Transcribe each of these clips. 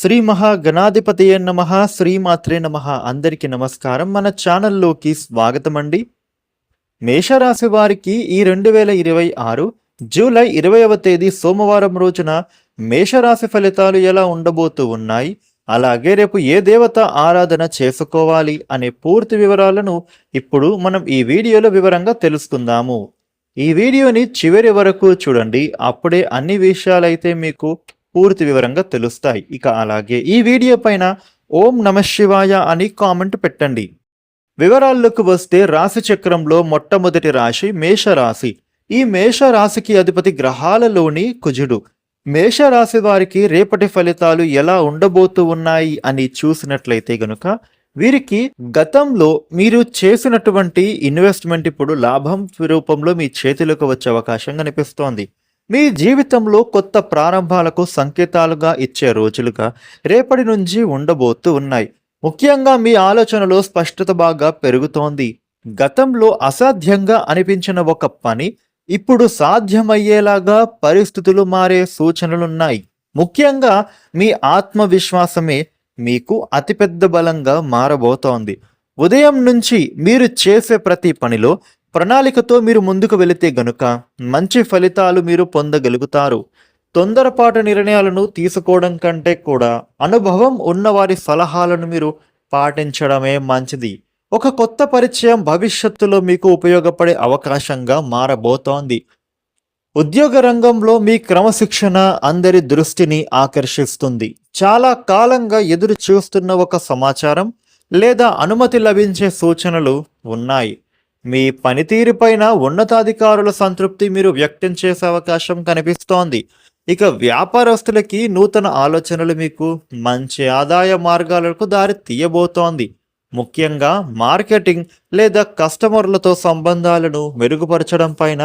శ్రీ మహాగణాధిపతయే నమః. శ్రీమాత్రే నమః. అందరికీ నమస్కారం. మన ఛానల్లోకి స్వాగతం అండి. మేషరాశి వారికి ఈ 2026 జూలై 20వ తేదీ సోమవారం రోజున మేషరాశి ఫలితాలు ఎలా ఉండబోతూ ఉన్నాయి, అలాగే రేపు ఏ దేవత ఆరాధన చేసుకోవాలి అనే పూర్తి వివరాలను ఇప్పుడు మనం ఈ వీడియోలో వివరంగా తెలుసుకుందాము. ఈ వీడియోని చివరి వరకు చూడండి, అప్పుడే అన్ని విషయాలైతే మీకు పూర్తి వివరంగా తెలుస్తాయి. ఇక అలాగే ఈ వీడియో పైన ఓం నమః శివాయ అని కామెంట్ పెట్టండి. వివరాల్లోకి వస్తే రాశి చక్రంలో మొట్టమొదటి రాశి మేషరాశి. ఈ మేషరాశికి అధిపతి గ్రహాలలోని కుజుడు. మేషరాశి వారికి రేపటి ఫలితాలు ఎలా ఉండబోతూ ఉన్నాయి అని చూసినట్లయితే గనుక వీరికి గతంలో మీరు చేసినటువంటి ఇన్వెస్ట్మెంట్ ఇప్పుడు లాభం రూపంలో మీ చేతిలోకి వచ్చే అవకాశం కనిపిస్తోంది. మీ జీవితంలో కొత్త ప్రారంభాలకు సంకేతాలుగా ఇచ్చే రోజులుగా రేపటి నుంచి ఉండబోతూ ఉన్నాయి. ముఖ్యంగా మీ ఆలోచనలో స్పష్టత బాగా పెరుగుతోంది. గతంలో అసాధ్యంగా అనిపించిన ఒక పని ఇప్పుడు సాధ్యమయ్యేలాగా పరిస్థితులు మారే సూచనలున్నాయి. ముఖ్యంగా మీ ఆత్మవిశ్వాసమే మీకు అతిపెద్ద బలంగా మారబోతోంది. ఉదయం నుంచి మీరు చేసే ప్రతి పనిలో ప్రణాళికతో మీరు ముందుకు వెళితే గనుక మంచి ఫలితాలు మీరు పొందగలుగుతారు. తొందరపాటు నిర్ణయాలను తీసుకోవడం కంటే కూడా అనుభవం ఉన్నవారి సలహాలను మీరు పాటించడమే మంచిది. ఒక కొత్త పరిచయం భవిష్యత్తులో మీకు ఉపయోగపడే అవకాశంగా మారబోతోంది. ఉద్యోగ రంగంలో మీ క్రమశిక్షణ అందరి దృష్టిని ఆకర్షిస్తుంది. చాలా కాలంగా ఎదురు చూస్తున్న ఒక సమాచారం లేదా అనుమతి లభించే సూచనలు ఉన్నాయి. మీ పనితీరుపైన ఉన్నతాధికారుల సంతృప్తి మీరు వ్యక్తం చేసే అవకాశం కనిపిస్తోంది. ఇక వ్యాపారస్తులకి నూతన ఆలోచనలు మీకు మంచి ఆదాయ మార్గాలకు దారి తీయబోతోంది. ముఖ్యంగా మార్కెటింగ్ లేదా కస్టమర్లతో సంబంధాలను మెరుగుపరచడం పైన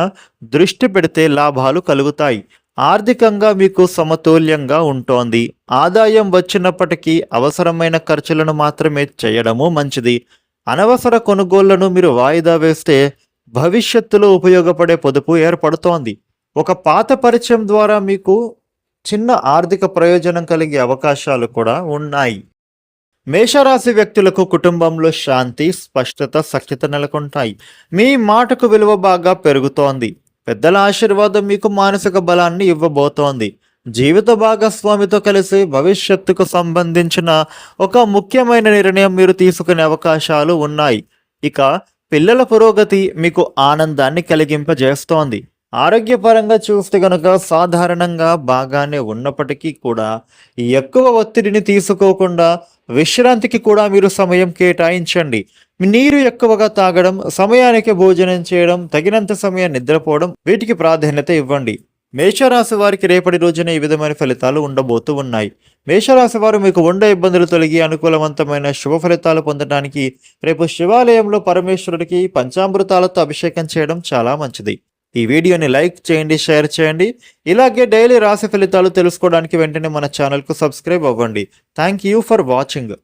దృష్టి పెడితే లాభాలు కలుగుతాయి. ఆర్థికంగా మీకు సమతుల్యంగా ఉంటోంది. ఆదాయం వచ్చినప్పటికీ అవసరమైన ఖర్చులను మాత్రమే చేయడము మంచిది. అనవసర కొనుగోళ్లను మీరు వాయిదా వేస్తే భవిష్యత్తులో ఉపయోగపడే పొదుపు ఏర్పడుతోంది. ఒక పాత పరిచయం ద్వారా మీకు చిన్న ఆర్థిక ప్రయోజనం కలిగే అవకాశాలు కూడా ఉన్నాయి. మేషరాశి వ్యక్తులకు కుటుంబంలో శాంతి, స్పష్టత, సఖ్యత నెలకొంటాయి. మీ మాటకు విలువ బాగా పెరుగుతోంది. పెద్దల ఆశీర్వాదం మీకు మానసిక బలాన్ని ఇవ్వబోతోంది. జీవిత భాగస్వామితో కలిసి భవిష్యత్తుకు సంబంధించిన ఒక ముఖ్యమైన నిర్ణయం మీరు తీసుకునే అవకాశాలు ఉన్నాయి. ఇక పిల్లల పురోగతి మీకు ఆనందాన్ని కలిగింపజేస్తోంది. ఆరోగ్యపరంగా చూస్తే గనుక సాధారణంగా బాగానే ఉన్నప్పటికీ కూడా ఎక్కువ ఒత్తిడిని తీసుకోకుండా విశ్రాంతికి కూడా మీరు సమయం కేటాయించండి. నీరు ఎక్కువగా తాగడం, సమయానికి భోజనం చేయడం, తగినంత సమయం నిద్రపోవడం, వీటికి ప్రాధాన్యత ఇవ్వండి. మేషరాశి వారికి రేపటి రోజున ఈ విధమైన ఫలితాలు ఉండబోతూ ఉన్నాయి. మేషరాశి వారు మీకు ఉండే ఇబ్బందులు తొలగి అనుకూలవంతమైన శుభ ఫలితాలు పొందడానికి రేపు శివాలయంలో పరమేశ్వరుడికి పంచామృతాలతో అభిషేకం చేయడం చాలా మంచిది. ఈ వీడియోని లైక్ చేయండి, షేర్ చేయండి. ఇలాగే డైలీ రాశి ఫలితాలు తెలుసుకోవడానికి వెంటనే మన ఛానల్కు సబ్స్క్రైబ్ అవ్వండి. Thank you for watching.